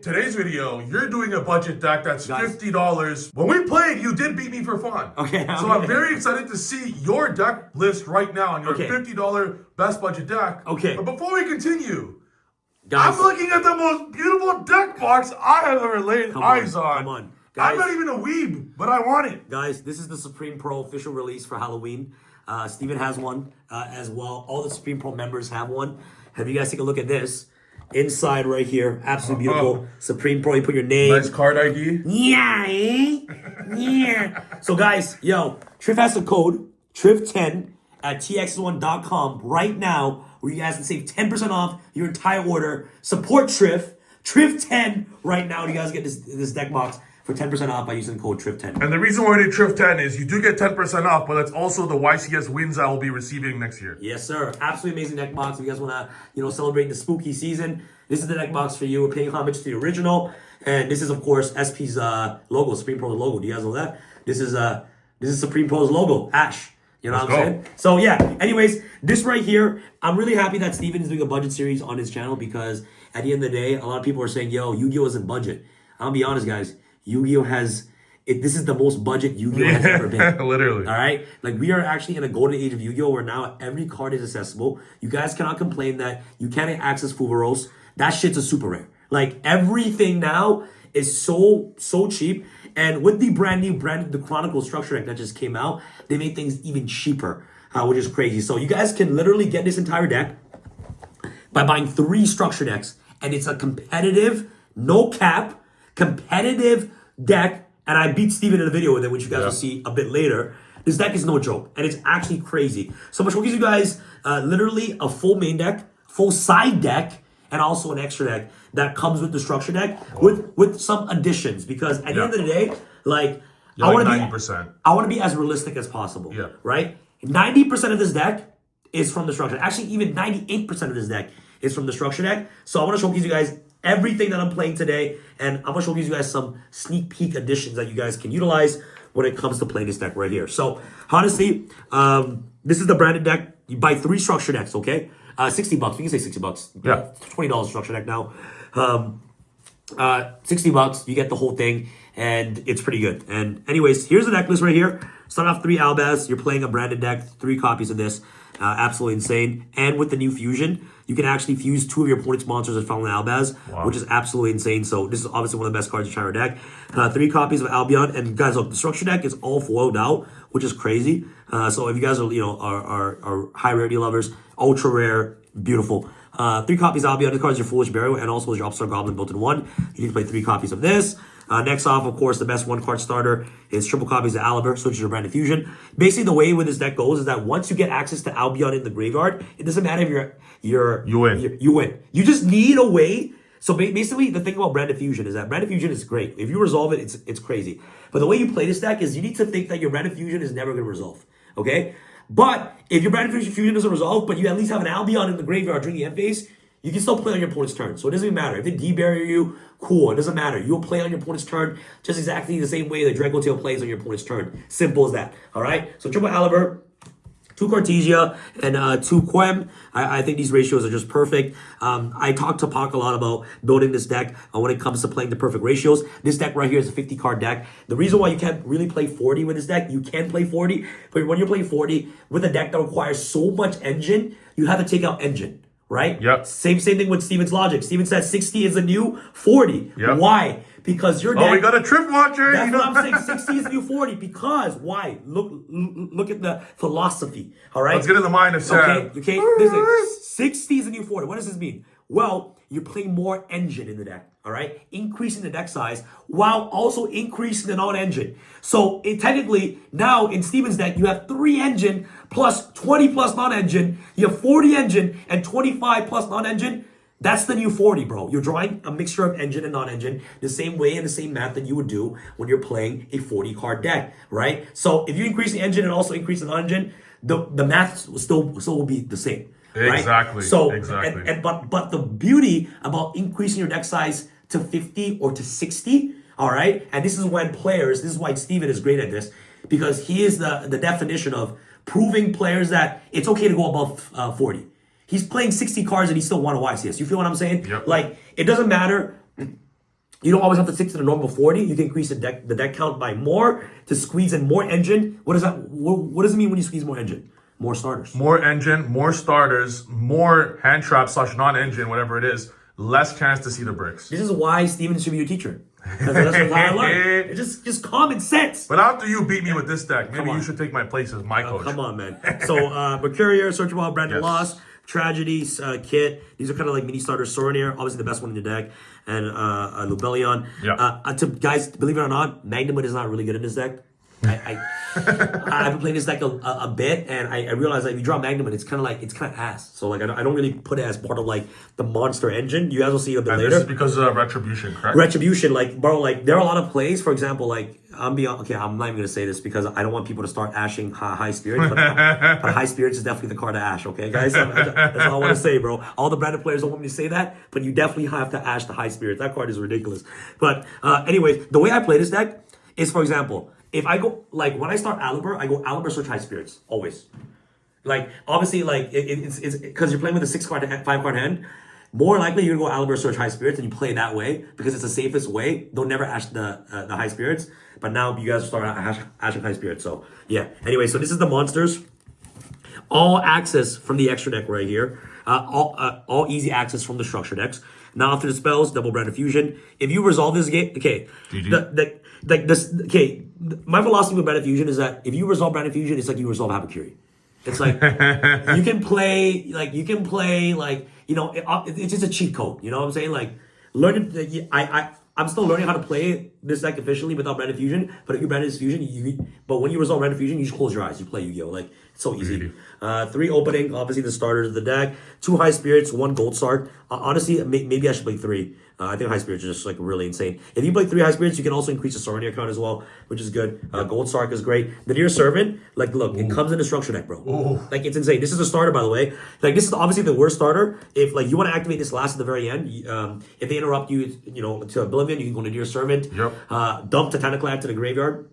Today's video, you're doing a budget deck that's $50. When we played, you did beat me for fun. Okay. So I'm very excited to see your deck list right now on your $50 best budget deck. Okay. But before we continue, guys, I'm looking at the most beautiful deck box I have ever laid eyes on. Come on. Guys, I'm not even a weeb, but I want it. Guys, this is the Supreme Pro official release for Halloween. Steven has one as well. All the Supreme Pro members have one. Have you guys take a look at this? Inside right here, absolutely beautiful. Supreme Pro, you put your name. Nice card ID. Yeah, yeah. So guys, yo, Trif has a code, Trif10 at TX1.com right now, where you guys can save 10% off your entire order. Support Trif, Trif10 right now. You guys get this deck box for 10% off by using the code Trif10. And the reason why we did Trif10 is you do get 10% off, but that's also the YCS wins I will be receiving next year. Yes, sir. Absolutely amazing deck box. If you guys want to, celebrate the spooky season, this is the deck box for you. We're paying homage to the original. And this is, of course, SP's logo, Supreme Pro's logo. Do you guys know that? This is Supreme Pro's logo, Ash. You know what I'm saying? So, yeah. Anyways, this right here, I'm really happy that Steven is doing a budget series on his channel because at the end of the day, a lot of people are saying, yo, Yu-Gi-Oh! Isn't budget. I'll be honest, guys. Yu-Gi-Oh! Has... this is the most budget Yu-Gi-Oh! Has ever been. Literally. All right? Like, we are actually in a golden age of Yu-Gi-Oh! Where now every card is accessible. You guys cannot complain that you can't access Fuvaros. That shit's a super rare. Like, everything now is so cheap. And with the the Chronicle structure deck that just came out, they made things even cheaper, which is crazy. So you guys can literally get this entire deck by buying 3 structure decks. And it's a competitive, no cap, competitive deck, and I beat Steven in a video with it, which you guys will see a bit later. This deck is no joke, and it's actually crazy. So I'm going to show you guys literally a full main deck, full side deck, and also an extra deck that comes with the structure deck with some additions. Because at the end of the day, like, I want to be as realistic as possible. Yeah. Right? 90% of this deck is from the structure. Actually, even 98% of this deck is from the structure deck. So I want to showcase you guys everything that I'm playing today, and I'm going to showcase you guys some sneak peek additions that you guys can utilize when it comes to playing this deck right here. So, honestly, this is the branded deck. You buy 3 structure decks, okay? $60. We can say $60. Yeah. $20 structure deck now. $60, you get the whole thing, and it's pretty good. And anyways, here's the deck list right here. Start off 3 Albaz. You're playing a branded deck, 3 copies of this. Absolutely insane. And with the new fusion, you can actually fuse 2 of your opponent's monsters as found in Albaz, which is absolutely insane. So this is obviously one of the best cards in your deck. 3 copies of Albion, and guys, look, the structure deck is all foiled out, which is crazy. So if you guys are are high rarity lovers, ultra rare, beautiful. 3 copies of Albion. This card is your Foolish Burial, and also is your Upstart Goblin built in 1. You need to play 3 copies of this. Next off, of course, the best 1-card starter is triple copies of Aliber, so it's your branded fusion. Basically, the way with this deck goes is that once you get access to Albion in the graveyard, it doesn't matter if you win. You win. You just need a way. So basically, the thing about branded fusion is that branded fusion is great. If you resolve it, it's crazy. But the way you play this deck is you need to think that your branded fusion is never going to resolve. Okay? But if your branded fusion doesn't resolve, but you at least have an Albion in the graveyard during the end phase, you can still play on your opponent's turn. So it doesn't even matter. If they debarrier you, cool. It doesn't matter. You'll play on your opponent's turn just exactly the same way that Draco Tail plays on your opponent's turn. Simple as that. All right? So triple Aliber, 2 Cartesia, and 2 Quem. I think these ratios are just perfect. I talked to Pac a lot about building this deck when it comes to playing the perfect ratios. This deck right here is a 50-card deck. The reason why you can't really play 40 with this deck, you can play 40, but when you're playing 40 with a deck that requires so much engine, you have to take out engine. Right? Yep. Same thing with Steven's logic. Steven said 60 is the new 40. Yep. Why? Because your deck... Oh, we got a Trif watcher. That's what I'm saying. 60 is the new 40. Because why? Look at the philosophy. All right? Let's get in the mind of Sam. Okay. Listen, 60 is the new 40. What does this mean? Well, you're playing more engine in the deck. All right? Increasing the deck size while also increasing the non-engine. So technically, now in Steven's deck, you have 3 engine plus 20 plus non-engine. You have 40 engine and 25 plus non-engine. That's the new 40, bro. You're drawing a mixture of engine and non-engine the same way and the same math that you would do when you're playing a 40-card deck, right? So if you increase the engine and also increase the non-engine, the math still will be the same. Right? Exactly. So, exactly. But the beauty about increasing your deck size to 50 or to 60, all right? And this is when players, this is why Steven is great at this, because he is the definition of proving players that it's okay to go above 40. He's playing 60 cards and he still won a YCS. You feel what I'm saying? Yep. Like, it doesn't matter You don't always have to stick to the normal 40. You can increase the deck count by more to squeeze in more engine. What does that? What does it mean when you squeeze more engine? More starters. More engine, more starters, more hand trap / non-engine, whatever it is. Less chance to see the bricks. This is why Steven should be your teacher. That's what I learned. It's just common sense. But after you beat me with this deck, maybe you should take my place as my coach. Come on, man. So, Mercurier, Searchable, Brandon Loss, Tragedies, Kit. These are kind of like mini starters. Soranir, obviously the best one in the deck. And Lubellion. Yeah. Guys, believe it or not, Magnamud is not really good in this deck. I've been playing this deck a bit, and I realized that if you draw Magnamud, it's kind of ass. So like I don't really put it as part of like the monster engine. You guys will see a bit later. This is because of Retribution, correct? Retribution, like bro, like there are a lot of plays. For example, like I'm not even gonna say this because I don't want people to start ashing high spirits, but high spirits is definitely the card to ash. Okay, guys, that's all I want to say, bro. All the branded players don't want me to say that, but you definitely have to ash the high spirits. That card is ridiculous. But anyways, the way I play this deck is, for example, if I go, like, when I start Aliber, I go Aliber search high spirits, always. Like, obviously, like, it's because you're playing with a 5-card hand, more likely you're going to go Aliber search high spirits and you play that way because it's the safest way. Don't never ash the high spirits. But now you guys start ashing high spirits. So, yeah. Anyway, so this is the monsters. All access from the extra deck right here. All easy access from the structure decks. Now after the spells, double branded fusion. If you resolve this game, okay. My philosophy with branded fusion is that if you resolve branded fusion, it's like you resolve Habakiri. It's like you can play it's just a cheat code. You know what I'm saying? Like I'm still learning how to play this deck efficiently without branded fusion. But if you branded fusion, but when you resolve branded fusion, you just close your eyes. You play Yu-Gi-Oh! Like it's so easy. 3 opening, obviously the starters of the deck. 2 high spirits, 1 gold star. Honestly, maybe I should play 3. I think high spirits are just like really insane. If you play 3 high spirits, you can also increase the Soranir count as well, which is good. Gold Sark is great. The Dear Servant, like look, it comes in a structure deck, bro. Like it's insane. This is a starter, by the way. Like this is obviously the worst starter. If like you want to activate this last at the very end, if they interrupt you, to Oblivion, you can go to Dear Servant. Dump Titaniclad to the graveyard,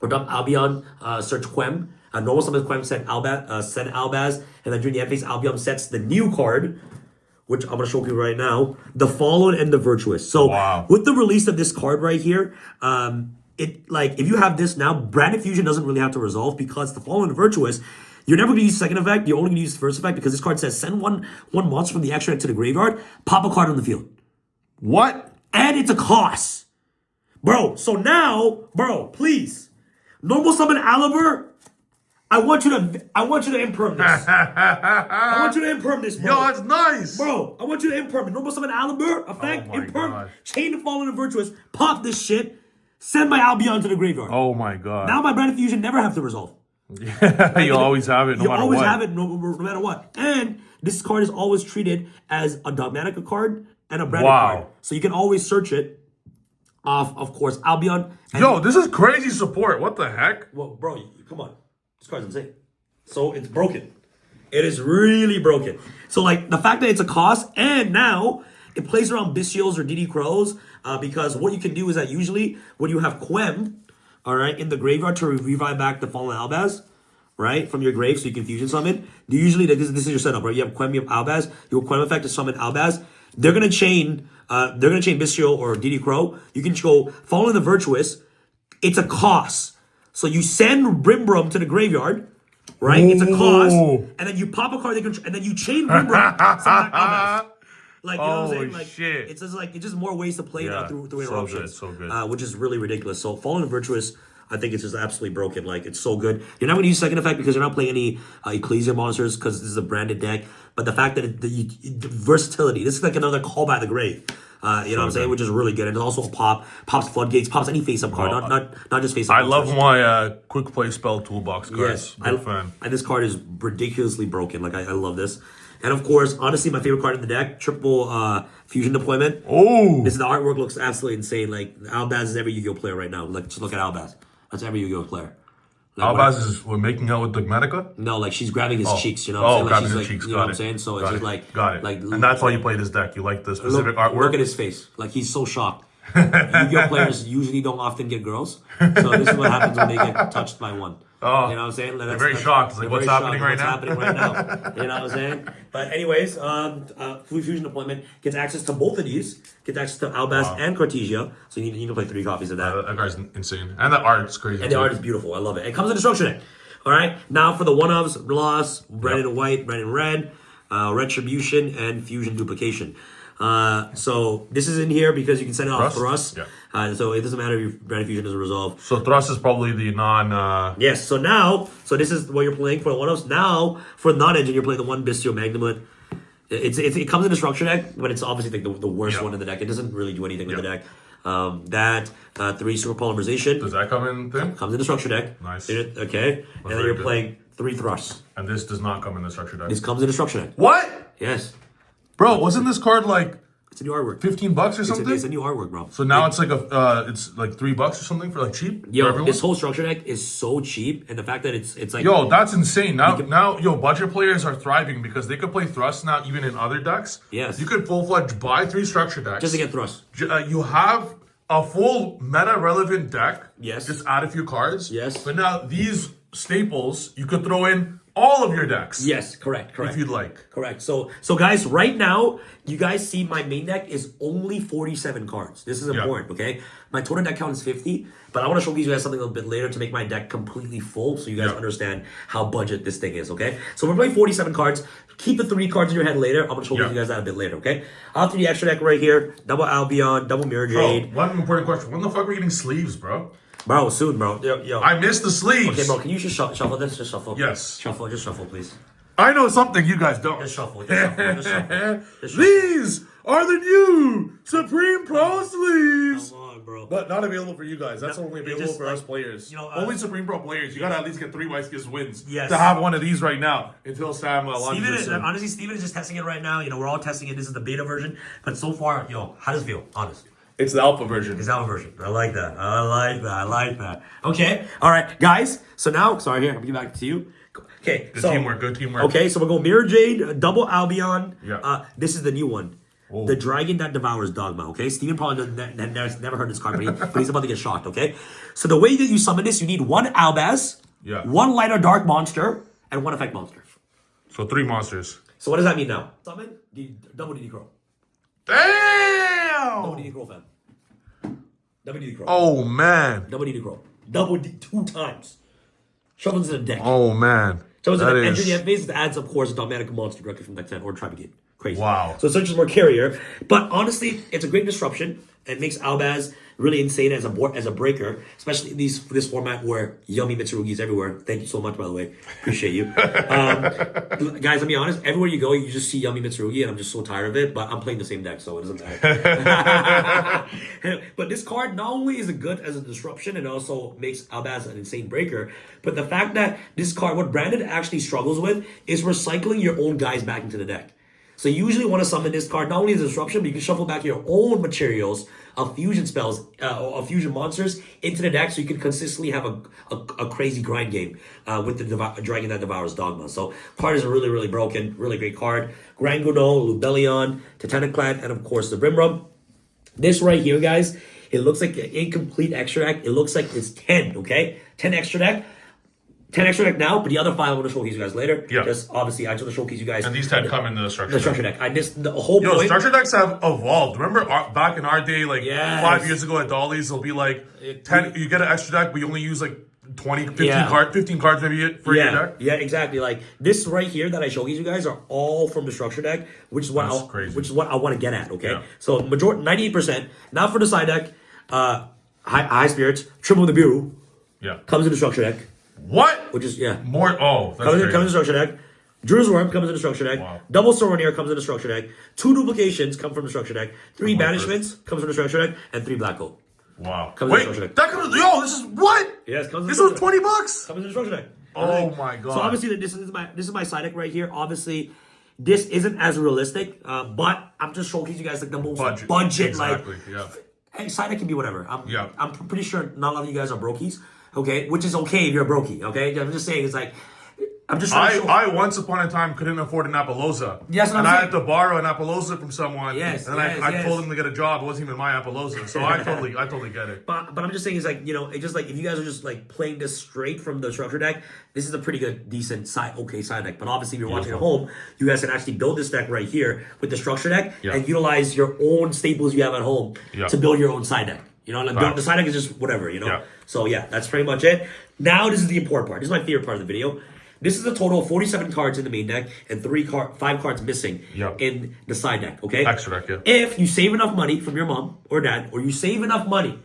or dump Albion, search Quem. Normal summon Quem, send Albaz, and then during the end phase, Albion sets the new card, which I'm going to show you right now, the Fallen and the Virtuous. So with the release of this card right here, if you have this now, Branded Fusion doesn't really have to resolve because the Fallen and the Virtuous, you're never going to use the second effect. You're only going to use the first effect because this card says send one monster from the extra deck to the graveyard, pop a card on the field. What? And it's a cost. Bro, so now, please, normal summon Aliber, I want you to imperm this. I want you to imperm this, bro. Yo, that's nice. Bro, I want you to imperm it. Normal summon Aliber, effect, imperm, chain the Fallen and Virtuous, pop this shit, send my Albion to the graveyard. Oh my god. Now my Branded Fusion never have to resolve. You'll always have it no matter what. You always have it no matter what. And this card is always treated as a Dogmatica card and a branded card. So you can always search it off, of course, Albion. Yo, this is crazy support. What the heck? Well, bro, come on. This card's insane. So it's broken. It is really broken. So like the fact that it's a cost, and now it plays around Bishios or DD Crows, because what you can do is that usually when you have Quem, all right, in the graveyard to revive back the Fallen Albaz, right, from your grave, so you can fusion summon. Usually, this is your setup, right? You have Quem, you have Albaz, your Quem effect to summon Albaz. They're gonna chain Bistio or DD Crow. You can go Fallen the Virtuous. It's a cost. So you send Brimbrum to the graveyard, right? It's a cost, and then you pop a card, and then you chain Brimbrum. Like, you know what I'm saying? Like, shit. It's just more ways to play now through interruptions. So good. Which is really ridiculous. So Fallen and Virtuous, I think it's just absolutely broken. Like, it's so good. You're not going to use second effect because you're not playing any Ecclesia monsters because this is a branded deck. But the fact that the versatility, this is like another Call by the Grave. You know what I'm saying? Which is really good. And it's also a pops floodgates, pops any face-up card, not just face-up. I love my quick play spell toolbox cards. Yes, big fan. And this card is ridiculously broken. Like, I love this. And of course, honestly, my favorite card in the deck, triple fusion deployment. This the artwork looks absolutely insane. Like Albaz is every Yu-Gi-Oh player right now. Like just look at Albaz. That's every Yu-Gi-Oh player. Like, Albaz we're making out with Dogmatica? No, like she's grabbing his cheeks, you know what I'm saying? Like, grabbing she's his like, cheeks. You know what I'm saying? So it's just like... Got it. Like, and that's why you play this deck. You like the specific artwork? Look at his face. Like, he's so shocked. Yu-Gi-Oh players usually don't often get girls. So this is what happens when they get touched by one. Oh, you know what I'm saying? they're very shocked. It's like, they're what's very happening shocked. right What's now? happening right now? You know what I'm saying? But anyways, Fusion Appointment gets access to both of these. Gets access to Albaz and Cartesia. So you need to play 3 copies of that. That guy's insane. And the art's crazy. And the art is beautiful. I love it. It comes in destruction deck. All right. Now for the one-ofs, Loss, Red and White, Red and Red, Retribution, and Fusion Duplication. So this is in here because you can send it off Thrust. Yeah. So it doesn't matter if your Brand Fusion doesn't resolve. So Thrust is probably the non... Yes. So now, this is what you're playing for the one-offs. Now for the non-engine, you're playing the one Bistio Magnumlet. It comes in a structure deck, but it's obviously like the worst one in the deck. It doesn't really do anything with the deck. That 3 super polymerization. Does that come in thing? Comes in the structure deck. Nice. Okay. And then you're playing 3 thrusts. And this does not come in the structure deck. This comes in the structure deck. What? Yes. Bro, wasn't this card like It's a new artwork. $15 or something? It's a new artwork, bro. So now it's like it's like $3 or something for like cheap? Yo, this whole structure deck is so cheap, and the fact that it's like Yo, that's insane. Now, budget players are thriving because they could play Thrust now even in other decks. Yes. You could full-fledged buy 3 structure decks. just to get thrust. You have a full meta-relevant deck. Yes. Just add a few cards. Yes. But now these staples, you could throw in all of your decks. Yes, correct. If you'd like. Correct. So guys, right now, you guys see my main deck is only 47 cards. This is important, okay? My total deck count is 50, but I want to showcase you guys something a little bit later to make my deck completely full so you guys understand how budget this thing is, okay? So we're playing 47 cards. Keep the 3 cards in your head later. I'm going to showcase you guys that a bit later, okay? After the extra deck right here, double Albion, double Mirror Jade. One important question. When the fuck are we getting sleeves, bro? Bro, soon, bro. Yo. I missed the sleeves. Okay, bro, can you just shuffle this? Just shuffle. Yes. Just shuffle, please. I know something you guys don't. Just shuffle. Just shuffle. These are the new Supreme Pro sleeves. Come on, bro. But not available for you guys. That's only available for us like, players. you know, only Supreme Pro players. You gotta at least get 3 YCS wins Yes. to have one of these right now until Sam launches it. Honestly, Steven is just testing it right now. You know, we're all testing it. This is the beta version. But so far, how does it feel? Honest. It's the alpha version. It's the alpha version. I like that. Okay. All right, guys. So now, sorry, here, I'm gonna get back to you. Okay. Good teamwork. Okay, so we'll go Mirror Jade, double Albion. Yeah. This is the new one. Whoa. The Dragon That Devours Dogma, okay? Steven probably never heard this card, but he's about to get shocked, okay? So the way that you summon this, you need 1 Albaz, 1 light or dark monster, and 1 effect monster. So 3 monsters. So what does that mean now? Summon, double DD Crow. Damn! Double DD Crow, fam. Double DD Crow. Oh, man. Double DD Crow. Double D 2 times. Shovels in the deck. Oh, man. Shovels in the enter the end phase. It adds, of course, a dogmatic monster directly from deck 10 or Tribe Gate. Crazy. Wow. So it searches more carrier. But honestly, it's a great disruption. It makes Albaz really insane as a breaker, especially in this format where yummy Mitsurugi is everywhere. Thank you so much, by the way. Appreciate you. Guys, let me be honest. Everywhere you go, you just see yummy Mitsurugi, and I'm just so tired of it. But I'm playing the same deck, so it doesn't matter. But this card not only is it good as a disruption, it also makes Albaz an insane breaker. But the fact that this card, what Brandon actually struggles with, is recycling your own guys back into the deck. So you usually want to summon this card not only as a disruption, but you can shuffle back your own materials of fusion spells, of fusion monsters into the deck, so you can consistently have a crazy grind game with the Dragon That Devours Dogma. So card is really, really broken, really great card. Grand Guno, Lubellion, Titaniclad, and of course the Brimrum. This right here, guys, it looks like an incomplete extra deck. It looks like it's 10, okay? 10 extra deck. 10 extra deck now, but the other 5 I'm going to showcase you guys later. Yeah. Just obviously, I just want to showcase you guys. And these 10 come in the structure deck. The whole point. Structure decks have evolved. Remember back in our day, like 5 years ago at Dolly's, it'll be like 10. You get an extra deck, but you only use like 20, 15 cards maybe for your deck. Yeah, exactly. Like this right here that I showcase you guys are all from the structure deck, which is what I want to get at. Okay, so majority 98%. Now for the side deck, high spirits, triple the bureau. Yeah, comes in the structure deck. What? Which is more. Oh, that's comes in the structure deck. Druid's Worm comes in the structure deck. Wow. Double Soronier comes in the structure deck. 2 duplications come from the structure deck. 3 banishments comes from the structure deck, and 3 black hole. Wow. Comes in the structure deck. That comes. Yo, this is what? Yes, comes in this the was $20. Comes in the structure deck. Oh my god. So obviously this is my side deck right here. Obviously, this isn't as realistic, but I'm just showcasing you guys like the most budget exactly. Hey, side deck can be whatever. I'm pretty sure not a lot of you guys are brokies. Okay, which is okay if you're a brokey. Okay, I'm just saying it's like I'm just trying to show. I once upon a time couldn't afford an Appaloosa. Yes, and I had to borrow an Appaloosa from someone. Yes, and I told him to get a job. It wasn't even my Appaloosa, so I totally get it. But I'm just saying, it's like, you know, it's just like if you guys are just like playing this straight from the structure deck, this is a pretty good, decent side deck. But obviously, if you're watching at home, you guys can actually build this deck right here with the structure deck and utilize your own staples you have at home to build your own side deck. You know, like the side deck is just whatever. You know. Yeah. So yeah, that's pretty much it. Now this is the important part. This is my favorite part of the video. This is a total of 47 cards in the main deck and 5 cards missing in the side deck, okay? Extra deck, yeah. If you save enough money from your mom or dad, or you save enough money,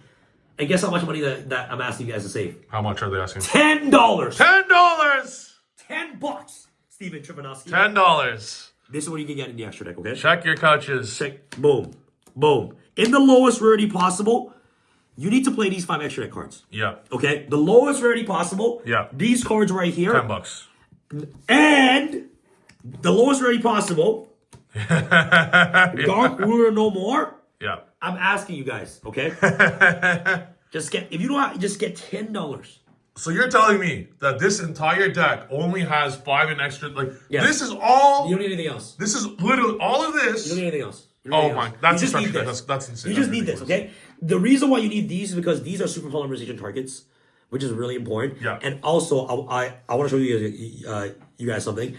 and guess how much money that I'm asking you guys to save? How much are they asking? $10! $10! $10! Steven Trifanowski. $10. This is what you can get in the extra deck, okay? Check your couches. Check. Boom. Boom. In the lowest rarity possible, you need to play these 5 extra deck cards. Yeah. Okay? The lowest rarity possible. Yeah. These cards right here. $10. And the lowest rarity possible. Dark Ruler no more. Yeah. I'm asking you guys, okay? Just get $10. So you're telling me that this entire deck only has 5 in extra, like this is all. You don't need anything else. This is literally all of this. You don't need anything else. Oh my, that's insane. You just need this, okay? The reason why you need these is because these are super polymerization targets, which is really important. Yeah. And also, I want to show you guys something.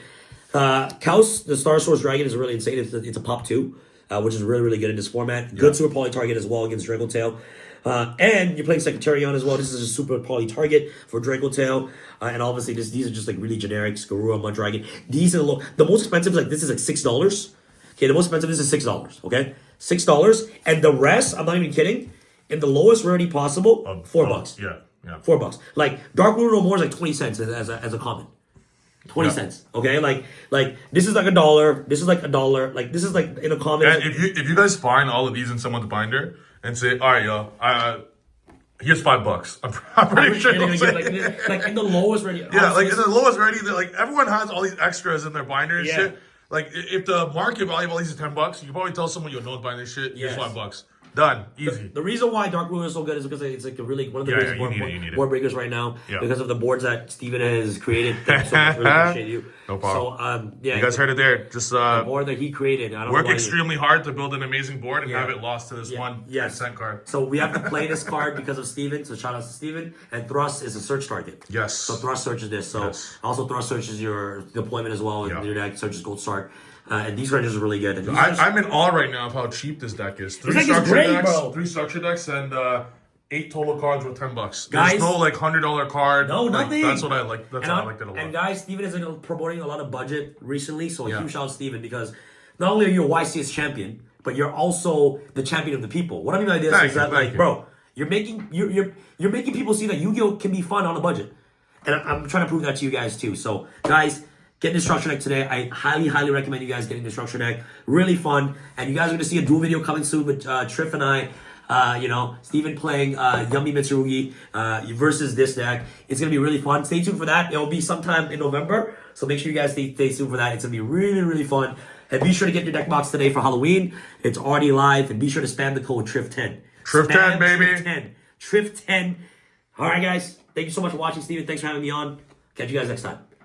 Kaus, the Star Source Dragon, is really insane. It's a pop 2, which is really, really good in this format. Good super poly target as well against Dracotail. And you're playing Secretarion as well. This is a super poly target for Dracotail. And obviously, these are just like really generic Skarua, Mud Dragon. These are the most expensive, like this is like $6. Okay, the most expensive is $6, okay? $6, and the rest, I'm not even kidding, in the lowest rarity possible, $4. Yeah. $4. Like, Dark Ruler no more is like 20 cents as a common. 20 cents, okay? Like this is like $1, this is like $1, like this is like in a common. And if you guys find all of these in someone's binder and say, all right, yo, here's $5. I'm pretty sure they'll say, like in the lowest rarity. Yeah, like in the lowest rarity, like everyone has all these extras in their binder and shit. Like, if the market value of all these is $10, you can probably tell someone you know buying this shit. Here's $5. Done. Easy. The reason why Dark Ruler is so good is because it's like one of the biggest board breakers right now. Yeah. Because of the boards that Steven has created. Thank you so much. Really appreciate you. No problem. So, you guys heard it there. Just the board that he created. I don't work extremely hard to build an amazing board and have it lost to this one cent card. So we have to play this card because of Steven. So shout out to Steven. And Thrust is a search target. Yes. So Thrust searches this. So also Thrust searches your deployment as well. And your deck searches Gold Star. And these cards are really good. And I'm in awe right now of how cheap this deck is. 3 structure decks and 8 total cards with $10. There's no like $100 card. No, nothing. That's what I like. That's why I liked it a lot. And guys, Steven is promoting a lot of budget recently, so a huge shout out to Steven because not only are you a YCS champion, but you're also the champion of the people. What I mean by this is that, like, bro, you're making people see that Yu-Gi-Oh can be fun on a budget, and I'm trying to prove that to you guys too. So, guys. Get the structure deck today. I highly, highly recommend you guys getting the structure deck. Really fun. And you guys are going to see a dual video coming soon with Trif and I. Steven playing Yummy Mitsurugi versus this deck. It's going to be really fun. Stay tuned for that. It'll be sometime in November. So make sure you guys stay tuned for that. It's going to be really, really fun. And be sure to get your deck box today for Halloween. It's already live. And be sure to spam the code TRIF10. TRIF10, baby. TRIF10. All right, guys. Thank you so much for watching, Steven. Thanks for having me on. Catch you guys next time.